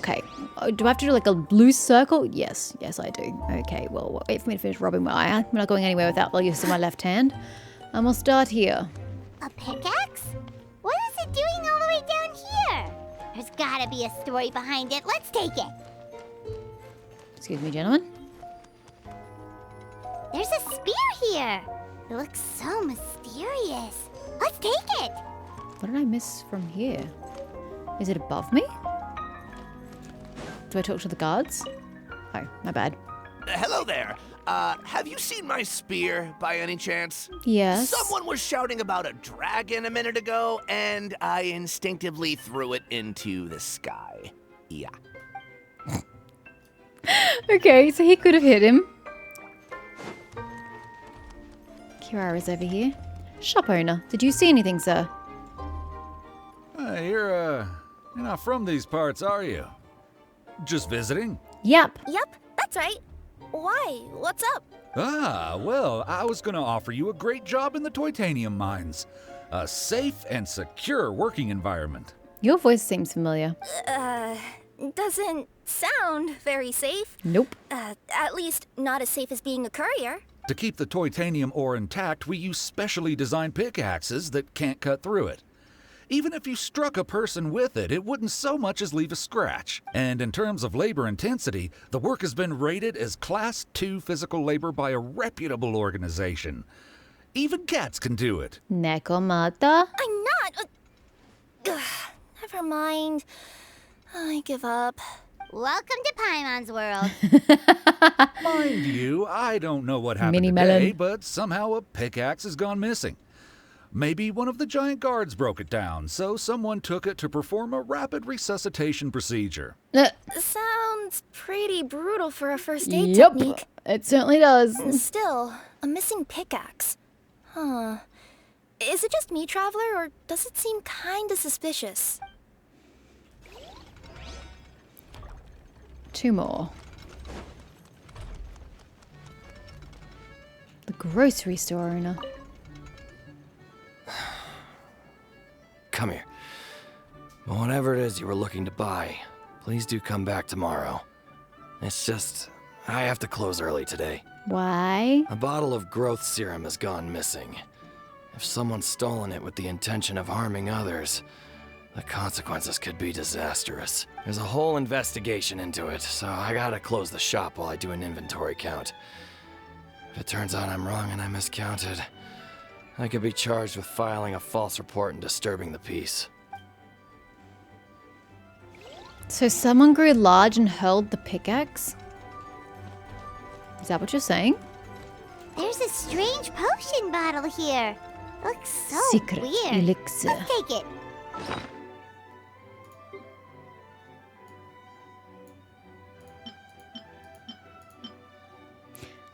Okay. Do I have to do like a blue circle? Yes. Yes, I do. Okay, well, wait for me to finish rubbing my eye. I'm not going anywhere without the use of my left hand. And we'll start here. A pickaxe? What is it doing all the way down here? There's gotta be a story behind it. Let's take it. Excuse me, gentlemen. There's a spear here. It looks so mysterious. Let's take it. What did I miss from here? Is it above me? Do I talk to the guards? Oh, my bad. Hello there. Have you seen my spear by any chance? Yes. Someone was shouting about a dragon a minute ago, and I instinctively threw it into the sky. Yeah. Okay, so he could have hit him. Kirara's over here. Shop owner, did you see anything, sir? You're not from these parts, are you? Just visiting? Yep. Yep, that's right. Why? What's up? Ah, well, I was gonna offer you a great job in the Titanium mines. A safe and secure working environment. Your voice seems familiar. Doesn't sound very safe. Nope. At least not as safe as being a courier. To keep the Titanium ore intact, we use specially designed pickaxes that can't cut through it. Even if you struck a person with it, it wouldn't so much as leave a scratch. And in terms of labor intensity, the work has been rated as Class 2 physical labor by a reputable organization. Even cats can do it. Nekomata? I'm not. Never mind. I give up. Welcome to Paimon's world. Mind you, I don't know what happened Mini today, melon. but somehow a pickaxe has gone missing. Maybe one of the giant guards broke it down, so someone took it to perform a rapid resuscitation procedure. Sounds pretty brutal for a first aid Yep, technique. it certainly does. Still, a missing pickaxe. Huh. Is it just me, Traveler, or does it seem kinda suspicious? 2 more. The grocery store owner. Come here. Whatever it is you were looking to buy, please do come back tomorrow. It's just, I have to close early today. Why? A bottle of growth serum has gone missing. If someone's stolen it with the intention of harming others, the consequences could be disastrous. There's a whole investigation into it, so I gotta close the shop while I do an inventory count. If it turns out I'm wrong and I miscounted, I could be charged with filing a false report and disturbing the peace. So someone grew large and hurled the pickaxe? Is that what you're saying? There's a strange potion bottle here. Looks so Secret weird. elixir. Let's take it.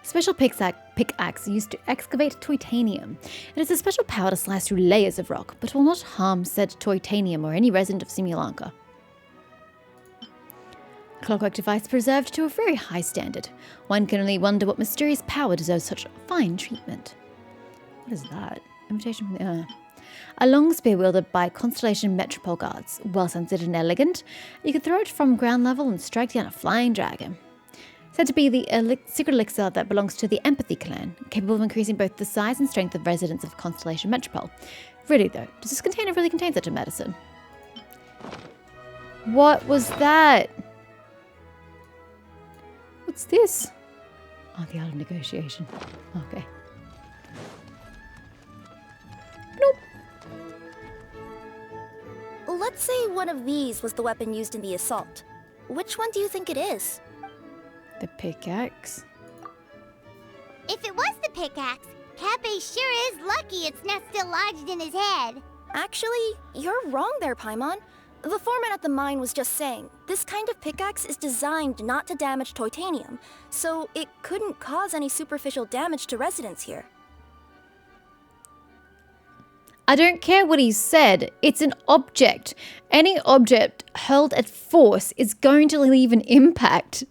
Special pickaxe used to excavate titanium. It is a special power to slice through layers of rock, but will not harm said titanium or any resident of Simulanka. Clockwork device preserved to a very high standard. One can only wonder what mysterious power deserves such fine treatment. What is that? Invitation from the A long spear wielded by Constellation Metropole guards. Well considered and elegant. You can throw it from ground level and strike down a flying dragon. Said to be the secret elixir that belongs to the Empathy clan, capable of increasing both the size and strength of residents of Constellation Metropole. Really though, does this container really contain such a medicine? What was that? What's this? Oh, the art of negotiation. Okay. Nope. Let's say one of these was the weapon used in the assault. Which one do you think it is? The pickaxe. If it was the pickaxe, Cappy sure is lucky it's not still lodged in his head. Actually, you're wrong there, Paimon. The foreman at the mine was just saying, this kind of pickaxe is designed not to damage titanium, so it couldn't cause any superficial damage to residents here. I don't care what he said. It's an object. Any object hurled at force is going to leave an impact.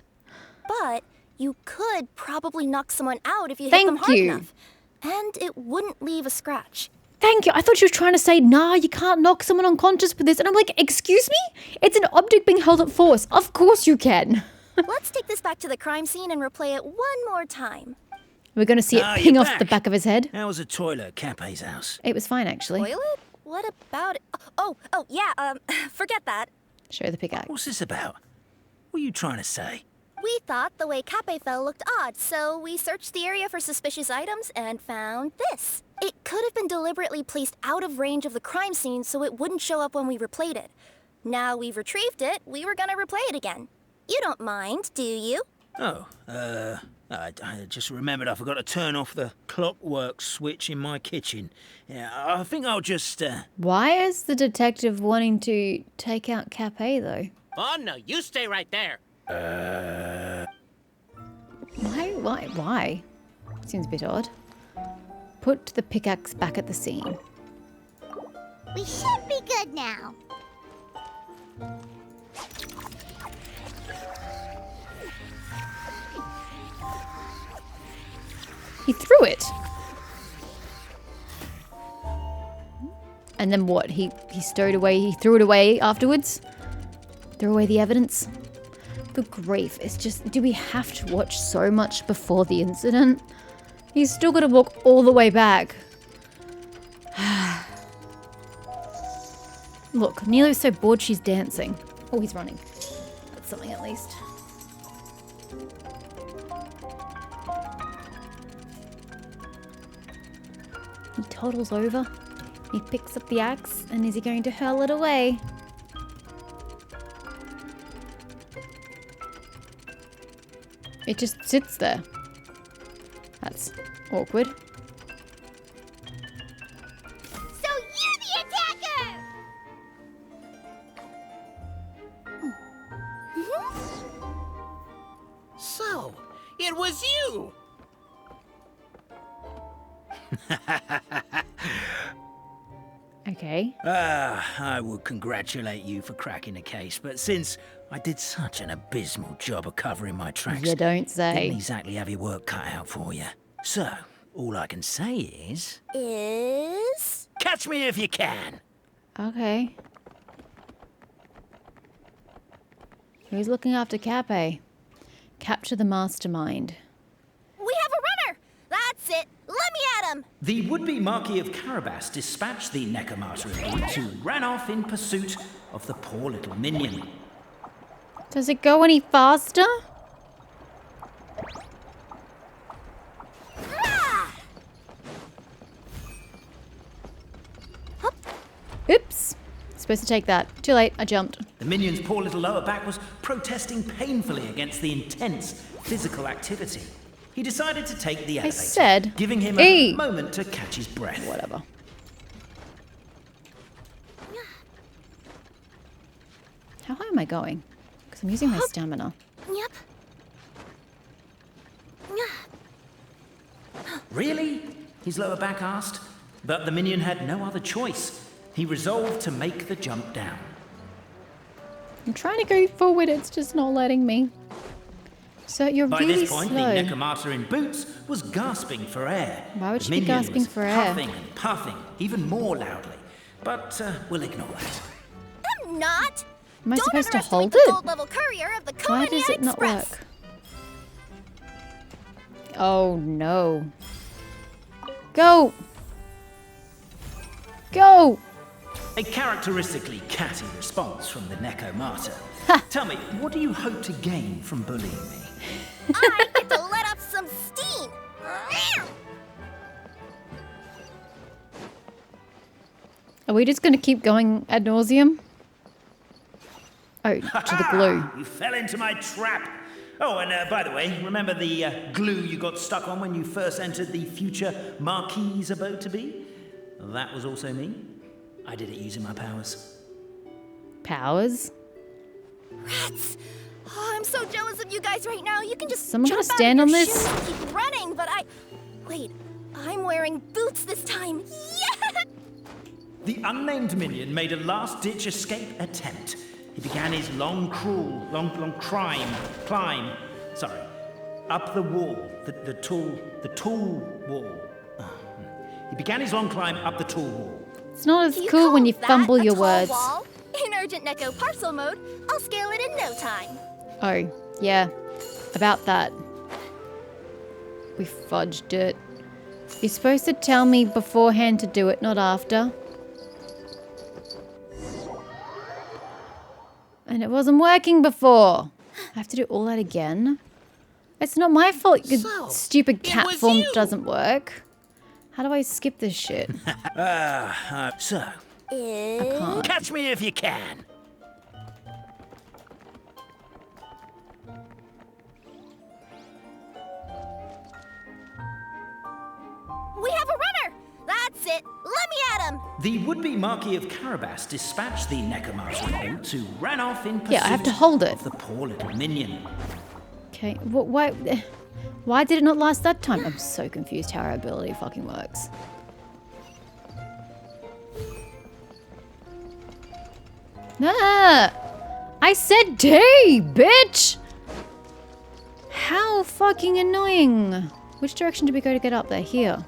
But you could probably knock someone out if you hit them hard enough. And it wouldn't leave a scratch. Thank you. I thought she was trying to say, nah, you can't knock someone unconscious with this. And I'm like, excuse me? It's an object being held at force. Of course you can. Let's take this back to the crime scene and replay it one more time. We're going to see it ping off the back of his head. How was the toilet at Cape's house? It was fine, actually. Toilet? What about it? Oh, yeah, forget that. Show the pickaxe. What's this about? What are you trying to say? We thought the way Cape fell looked odd, so we searched the area for suspicious items and found this. It could have been deliberately placed out of range of the crime scene so it wouldn't show up when we replayed it. Now we've retrieved it, we were gonna replay it again. You don't mind, do you? Oh, I just remembered I forgot to turn off the clockwork switch in my kitchen. Yeah, I think I'll just, Why is the detective wanting to take out Cape, though? Oh, no, you stay right there. Why? Seems a bit odd. Put the pickaxe back at the scene. We should be good now. He threw it. And then what? He stowed away, he threw it away afterwards? Threw away the evidence? Good grief, it's just, do we have to watch so much before the incident? He's still got to walk all the way back. Look, Neela's so bored she's dancing. Oh, he's running. That's something at least. He toddles over. He picks up the axe, and is he going to hurl it away? It just sits there. That's awkward. So you're the attacker! So, it was you! Okay. I would congratulate you for cracking the case, but since I did such an abysmal job of covering my tracks, You don't say. didn't exactly have your work cut out for you. So, all I can say is... catch me if you can! Okay. Who's looking after Cape? Capture the mastermind. We have a runner! That's it! Let me at him! The would-be Marquis of Carabas dispatched the Necromancer who ran off in pursuit of the poor little minion. Does it go any faster? Oops. Supposed to take that. Too late. I jumped. The minion's poor little lower back was protesting painfully against the intense physical activity. He decided to take the elevator, said, giving him a moment to catch his breath. Whatever. How high am I going? Because I'm using my stamina. Yep. Really? His lower back asked. But the minion had no other choice. He resolved to make the jump down. I'm trying to go forward, it's just not letting me. So you're By really this point, slow. the Necromancer in boots was gasping for air. Why would The she be minion gasping was for air? Puffing and puffing, even more loudly. But we'll ignore that. I'm not! Am I Don't supposed to underestimate hold the it? gold level courier of the Why Covenant does it not Express. work? Oh no. Go! Go! A characteristically catty response from the Necromancer. Tell me, what do you hope to gain from bullying me? I get to let off some steam! Are we just going to keep going ad nauseum? Oh, to the glue. You fell into my trap. Oh, and by the way, remember the glue you got stuck on when you first entered the future Marquis' abode to be? That was also me. I did it using my powers. Powers? Rats! Oh, I'm so jealous of you guys right now. You can just Someone jump gonna out stand of on your this? shoes and keep running, but wait, I'm wearing boots this time. Yeah! The unnamed minion made a last-ditch escape attempt. He began his long climb, up the wall, the tall wall. He began his long climb up the tall wall. It's not as Do you cool call when you that fumble a your tall words. wall? In urgent Neko parcel mode, I'll scale it in no time. Oh, yeah. About that. We fudged it. You're supposed to tell me beforehand to do it, not after. And it wasn't working before. I have to do all that again? It's not my fault your So, stupid cat was form you. doesn't work. How do I skip this shit? So, Can't. catch me if you can. We have a runner! That's it! Let me at him! The would-be Marquis of Carabas dispatched the Necromancer boot who ran off in pursuit Yeah, I have to hold it. of the poor little minion. Okay, why did it not last that time? I'm so confused how our ability fucking works. Nah! I said T, bitch! How fucking annoying. Which direction did we go to get up there? Here.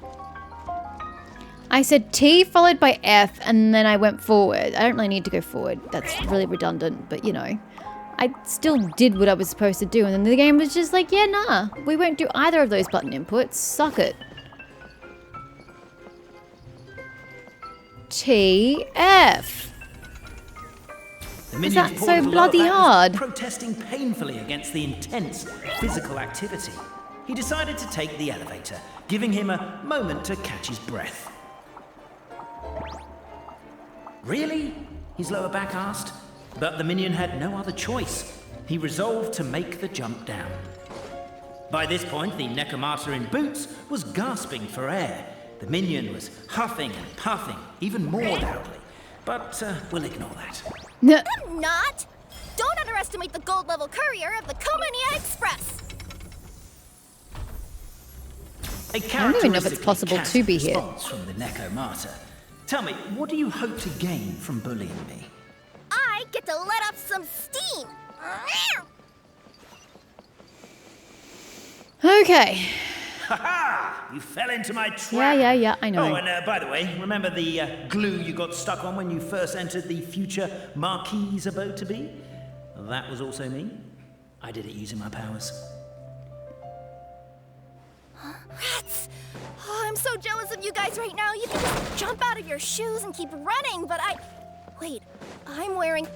I said T followed by F and then I went forward. I don't really need to go forward. That's really redundant, but you know. I still did what I was supposed to do and then the game was just like, yeah, nah. We won't do either of those button inputs. Suck it. T, F. The Is minion's that poor so little bloody lower back was hard? protesting painfully against the intense physical activity. He decided to take the elevator, giving him a moment to catch his breath. Really? His lower back asked. But the minion had no other choice. He resolved to make the jump down. By this point, the Necromancer in boots was gasping for air. The minion was huffing and puffing, even more loudly. But we'll ignore that. I'm not! Don't underestimate the gold level courier of the Komania Express! A don't even know if it's characteristically possible cast to be here. response from the Necromancer. Tell me, what do you hope to gain from bullying me? I get to let off some steam! Okay. Ha! You fell into my trap. Yeah, I know. Oh, and by the way, remember the glue you got stuck on when you first entered the future Marquis' abode-to-be? That was also me. I did it using my powers. Rats! Oh, I'm so jealous of you guys right now. You can just jump out of your shoes and keep running, but Wait, I'm wearing...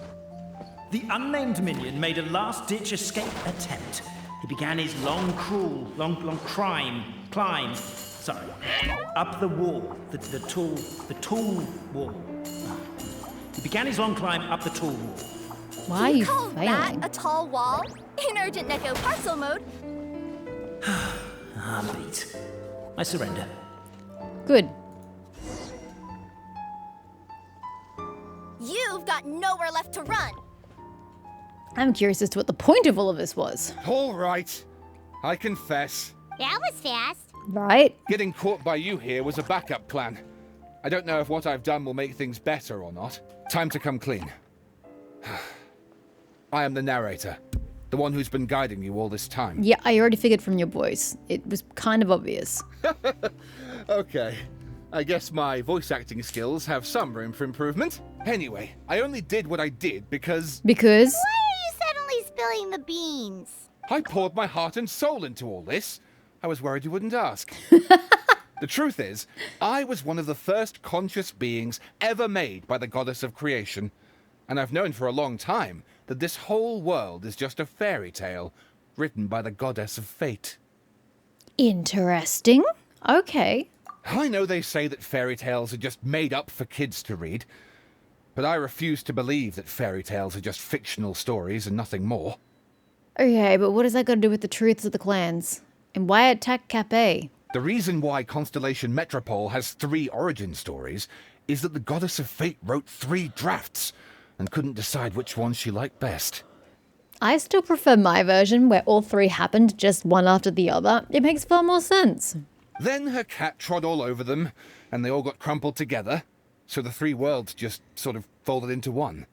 The unnamed minion made a last-ditch escape attempt. He began his long climb, up the wall, the tall wall. He began his long climb up the tall wall. Why are you call failing? that a tall wall? In urgent Neko parcel mode, I'm beat. I surrender. Good. you've got nowhere left to run. I'm curious as to what the point of all of this was. All right. I confess. That was fast. Right? Getting caught by you here was a backup plan. I don't know if what I've done will make things better or not. Time to come clean. I am the narrator. The one who's been guiding you all this time. Yeah, I already figured from your voice. It was kind of obvious. Okay. I guess my voice acting skills have some room for improvement. Anyway, I only did what I did because Because? Why are you suddenly spilling the beans? I poured my heart and soul into all this. I was worried you wouldn't ask. The truth is, I was one of the first conscious beings ever made by the goddess of creation. And I've known for a long time that this whole world is just a fairy tale written by the goddess of fate. Interesting. Okay. I know they say that fairy tales are just made up for kids to read, but I refuse to believe that fairy tales are just fictional stories and nothing more. Okay, but what has that got to do with the truths of the clans? And why attack Capet? The reason why Constellation Metropole has 3 origin stories is that the goddess of fate wrote 3 drafts and couldn't decide which one she liked best. I still prefer my version where all 3 happened just one after the other. It makes far more sense. Then her cat trod all over them, and they all got crumpled together, so the 3 worlds just sort of folded into one.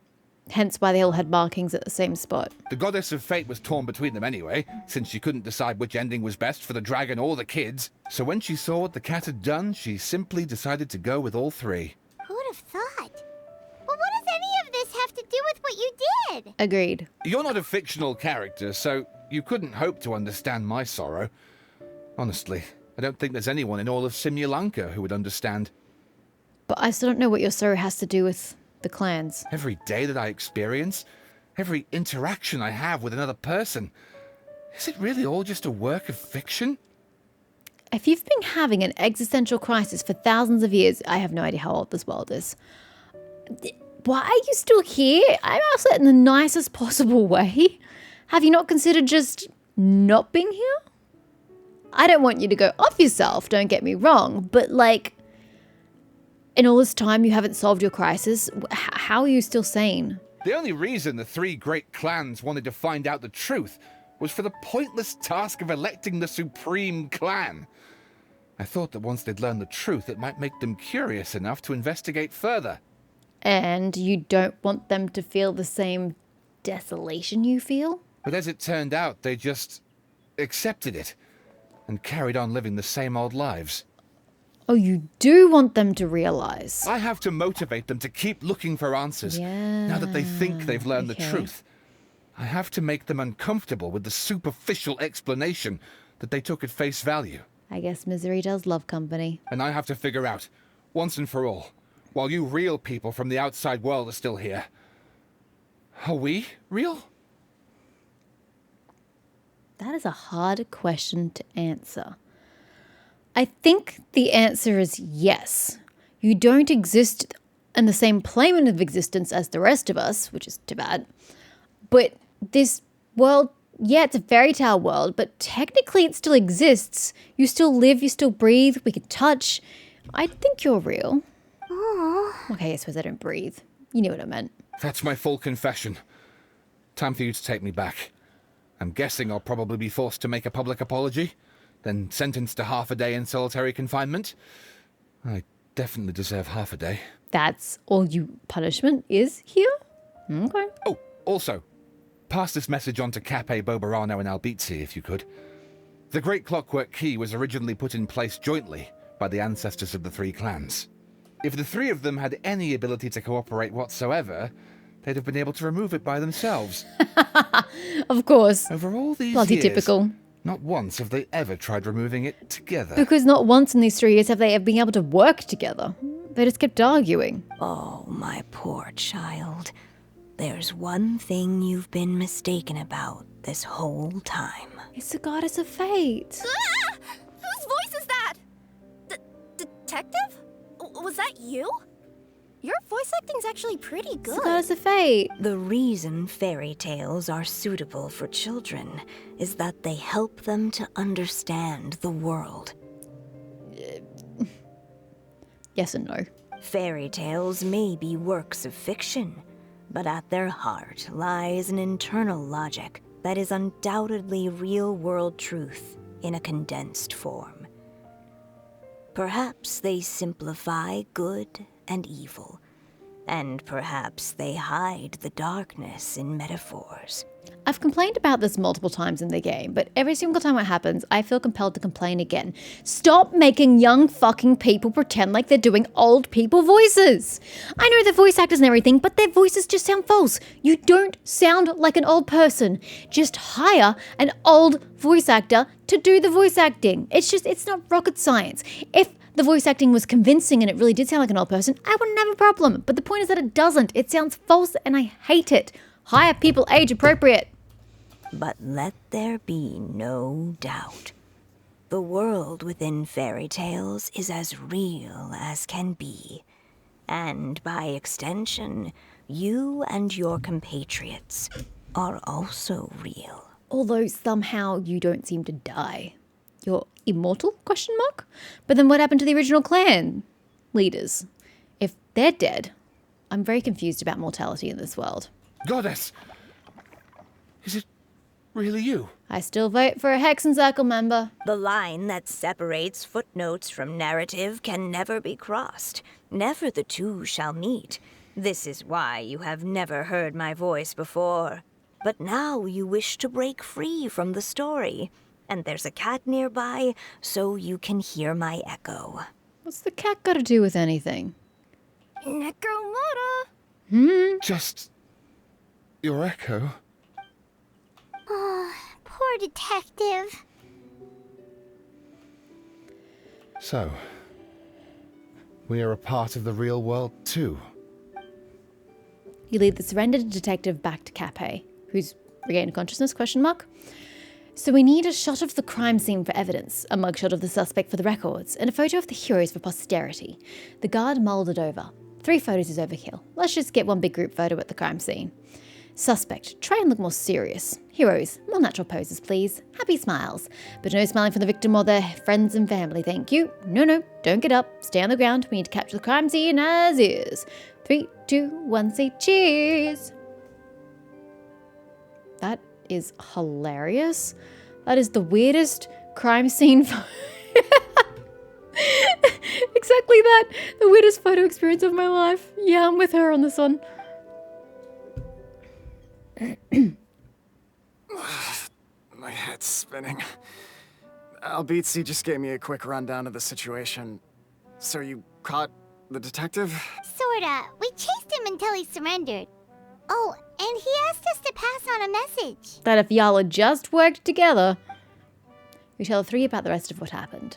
Hence why they all had markings at the same spot. The goddess of fate was torn between them anyway, since she couldn't decide which ending was best for the dragon or the kids. So when she saw what the cat had done, she simply decided to go with all three. Who'd have thought? But what does any of this have to do with what you did? Agreed. You're not a fictional character, so you couldn't hope to understand my sorrow. Honestly, I don't think there's anyone in all of Simulanka who would understand. But I still don't know what your sorrow has to do with the clans. Every day that I experience, every interaction I have with another person, is it really all just a work of fiction? If you've been having an existential crisis for thousands of years, I have no idea how old this world is. Why are you still here? I'm asked that in the nicest possible way. Have you not considered just not being here? I don't want you to go off yourself, don't get me wrong, but like, in all this time you haven't solved your crisis, how are you still sane? The only reason the three great clans wanted to find out the truth was for the pointless task of electing the supreme clan. I thought that once they'd learned the truth, it might make them curious enough to investigate further. And you don't want them to feel the same desolation you feel? But as it turned out, they just accepted it and carried on living the same old lives. Oh, you do want them to realize. I have to motivate them to keep looking for answers now that they think they've learned the truth. I have to make them uncomfortable with the superficial explanation that they took at face value. I guess misery does love company. And I have to figure out, once and for all, while you real people from the outside world are still here, are we real? That is a hard question to answer. I think the answer is yes. You don't exist in the same plane of existence as the rest of us, which is too bad. But this world, yeah, it's a fairy tale world, but technically it still exists. You still live, you still breathe, we can touch. I think you're real. Aww. Okay, I suppose I don't breathe. You knew what I meant. That's my full confession. Time for you to take me back. I'm guessing I'll probably be forced to make a public apology, then sentenced to half a day in solitary confinement. I definitely deserve half a day. That's all you punishment is here? Okay. Oh, also, pass this message on to Cape, Bobarano, and Albizzi, if you could. The Great Clockwork Key was originally put in place jointly by the ancestors of the three clans. If the three of them had any ability to cooperate whatsoever, they'd have been able to remove it by themselves. Of course. Over all these Bloody years, typical. not once have they ever tried removing it together. Because not once in these 3 years have they been able to work together. They just kept arguing. Oh, my poor child. There's one thing you've been mistaken about this whole time. It's the goddess of fate. Ah! Whose voice is that? Detective? Was that you? Your voice acting's actually pretty It's good. the goddess of fate. The reason fairy tales are suitable for children is that they help them to understand the world. Yes and no. Fairy tales may be works of fiction, but at their heart lies an internal logic that is undoubtedly real-world truth in a condensed form. Perhaps they simplify good and evil, and perhaps they hide the darkness in metaphors. I've complained about this multiple times in the game, but every single time it happens, I feel compelled to complain again. Stop making young fucking people pretend like they're doing old people voices. I know they're voice actors and everything, but their voices just sound false. You don't sound like an old person. Just hire an old voice actor to do the voice acting. It's not rocket science. If the voice acting was convincing and it really did sound like an old person, I wouldn't have a problem. But the point is that it doesn't. It sounds false and I hate it. Hire people age appropriate. But let there be no doubt. The world within fairy tales is as real as can be. And by extension, you and your compatriots are also real. Although somehow you don't seem to die. You're immortal? Question mark? But then what happened to the original clan leaders? If they're dead, I'm very confused about mortality in this world. Goddess! Is it really you? I still vote for a Hexen Circle member. The line that separates footnotes from narrative can never be crossed. Never the two shall meet. This is why you have never heard my voice before. But now you wish to break free from the story. And there's a cat nearby, so you can hear my echo. What's the cat got to do with anything? Necromora! Just your echo. Oh, poor detective. So, we are a part of the real world too. You lead the surrendered detective back to Cape, who's regained consciousness, question mark. So we need a shot of the crime scene for evidence, a mugshot of the suspect for the records, and a photo of the heroes for posterity. The guard mulled it over. 3 photos is overkill. Let's just get one big group photo at the crime scene. Suspect, try and look more serious. Heroes, more natural poses, please. Happy smiles. But no smiling for the victim or their friends and family, thank you. No, don't get up. Stay on the ground. We need to capture the crime scene as is. 3, 2, 1, say cheers. That is hilarious. That is the weirdest crime scene. Exactly that. The weirdest photo experience of my life. Yeah, I'm with her on this one. My head's spinning. Albizzi just gave me a quick rundown of the situation. So you caught the detective? Sorta. We chased him until he surrendered. Oh, and he asked us to pass on a message. That if y'all had just worked together, we tell the 3 about the rest of what happened.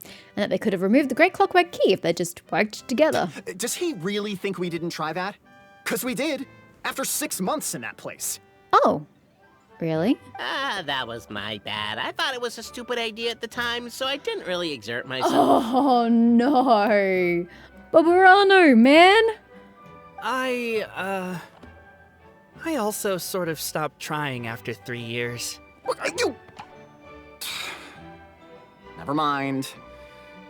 And that they could have removed the Great Clockwork Key if they just worked together. Does he really think we didn't try that? 'Cause we did. After 6 months in that place. Oh, really? That was my bad. I thought it was a stupid idea at the time, so I didn't really exert myself. Oh, no. Barbarano, man. I also sort of stopped trying after 3 years. You... Never mind.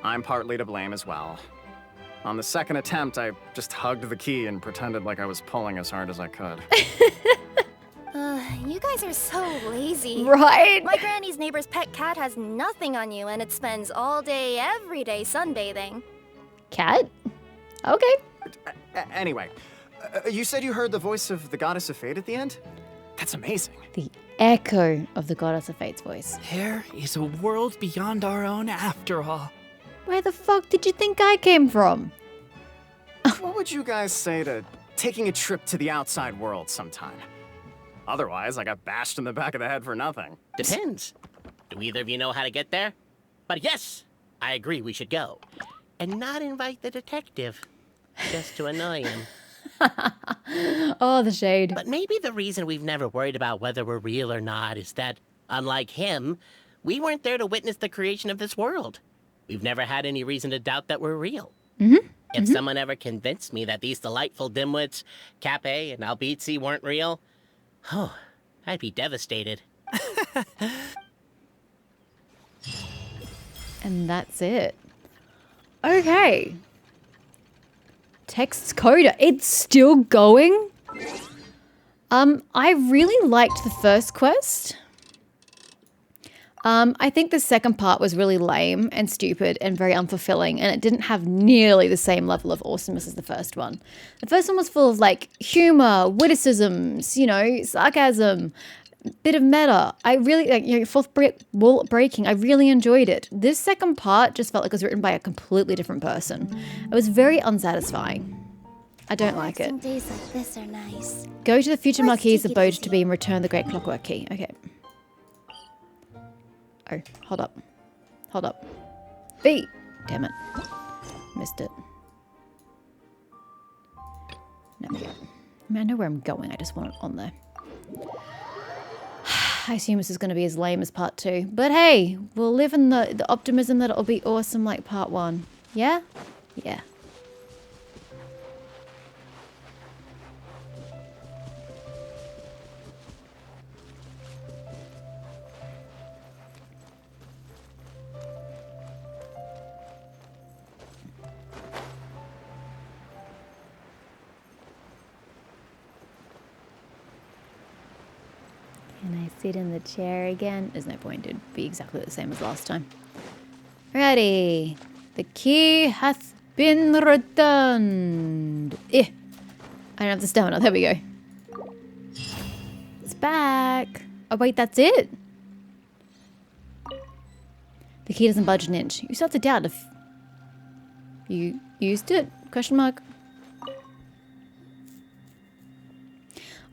I'm partly to blame as well. On the second attempt, I just hugged the key and pretended like I was pulling as hard as I could. You guys are so lazy. Right? My granny's neighbor's pet cat has nothing on you, and it spends all day, every day sunbathing. Cat? Okay. Anyway, you said you heard the voice of the Goddess of Fate at the end? That's amazing. The echo of the Goddess of Fate's voice. There is a world beyond our own after all. Where the fuck did you think I came from? What would you guys say to taking a trip to the outside world sometime? Otherwise, I got bashed in the back of the head for nothing. Depends. Do either of you know how to get there? But yes, I agree we should go. And not invite the detective. Just to annoy him. Oh, the shade. But maybe the reason we've never worried about whether we're real or not is that, unlike him, we weren't there to witness the creation of this world. We've never had any reason to doubt that we're real. If someone ever convinced me that these delightful dimwits, Cape and Albizzi, weren't real, oh, I'd be devastated. And that's it. Okay. Text's coda. It's still going? I really liked the first quest. I think the second part was really lame and stupid and very unfulfilling, and it didn't have nearly the same level of awesomeness as the first one. The first one was full of like humor, witticisms, you know, sarcasm, bit of meta. I really, like, you know, fourth wall breaking. I really enjoyed it. This second part just felt like it was written by a completely different person. It was very unsatisfying. I don't like it. Days like this are nice. Go to the future Let's Marquis's take it abode easy. to be and return the Great Clockwork Key. Okay. Oh, hold up. Hold up. B! Damn it. Missed it. There we go. I mean, I know where I'm going. I just want it on there. I assume this is going to be as lame as part 2. But hey, we'll live in the optimism that it'll be awesome like part 1. Yeah? Yeah. Can I sit in the chair again? There's no point. It'd be exactly the same as last time. Ready. The key hath been returned. I don't have the stamina. There we go. It's back. Oh, wait, that's it? The key doesn't budge an inch. You start to doubt if you used it? Question mark.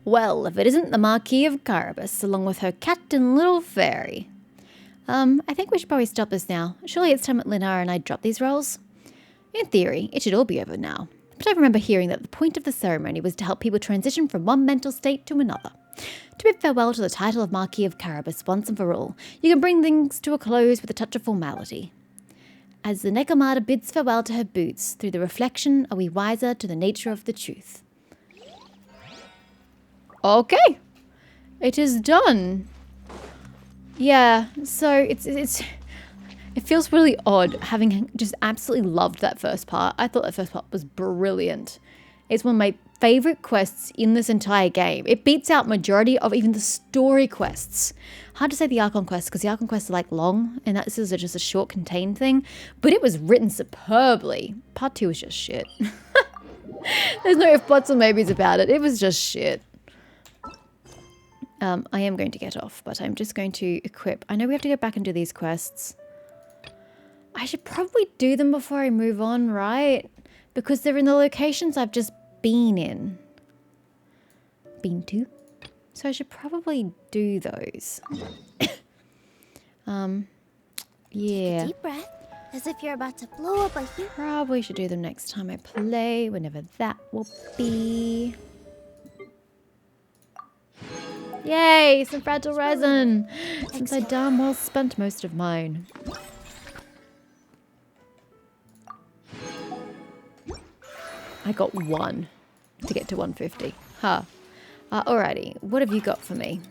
Well, if it isn't the Marquis of Carabas, along with her cat and little fairy. I think we should probably stop this now. Surely it's time that Lunara and I drop these roles. In theory, it should all be over now. But I remember hearing that the point of the ceremony was to help people transition from one mental state to another. To bid farewell to the title of Marquis of Carabas once and for all, you can bring things to a close with a touch of formality. As the Necomata bids farewell to her boots, through the reflection are we wiser to the nature of the truth. Okay. It is done. Yeah, so it feels really odd having just absolutely loved that first part. I thought that first part was brilliant. It's one of my favorite quests in this entire game. It beats out majority of even the story quests. Hard to say the Archon quests because the Archon quests are like long and this is just a short contained thing, but it was written superbly. Part 2 was just shit. There's no if, buts, or maybes about it. It was just shit. I am going to get off, but I'm just going to equip. I know we have to go back and do these quests. I should probably do them before I move on, right? Because they're in the locations I've just been in. Been to? So I should probably do those. Yeah. Take a deep breath, as if you're about to blow up a huge... Probably should do them next time I play, whenever that will be. Yay, some fragile resin. Since I damn well spent most of mine. I got 1 to get to 150. Huh. Alrighty, what have you got for me?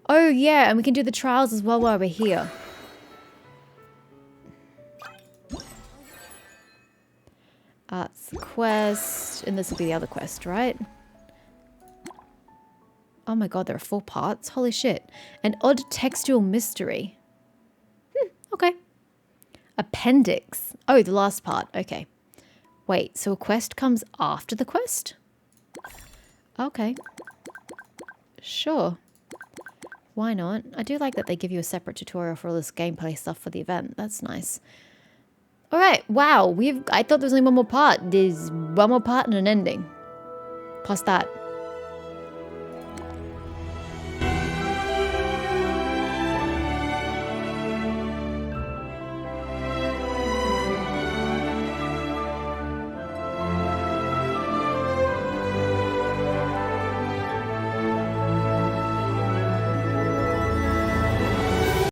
Oh yeah, and we can do the trials as well while we're here. Arts quest, and this will be the other quest, right? Oh my god, there are 4 parts? Holy shit. An odd textual mystery. Okay. Appendix. Oh, the last part. Okay. Wait, so a quest comes after the quest? Okay. Sure. Why not? I do like that they give you a separate tutorial for all this gameplay stuff for the event. That's nice. Alright, wow. I thought there was only one more part. There's one more part and an ending. Plus that.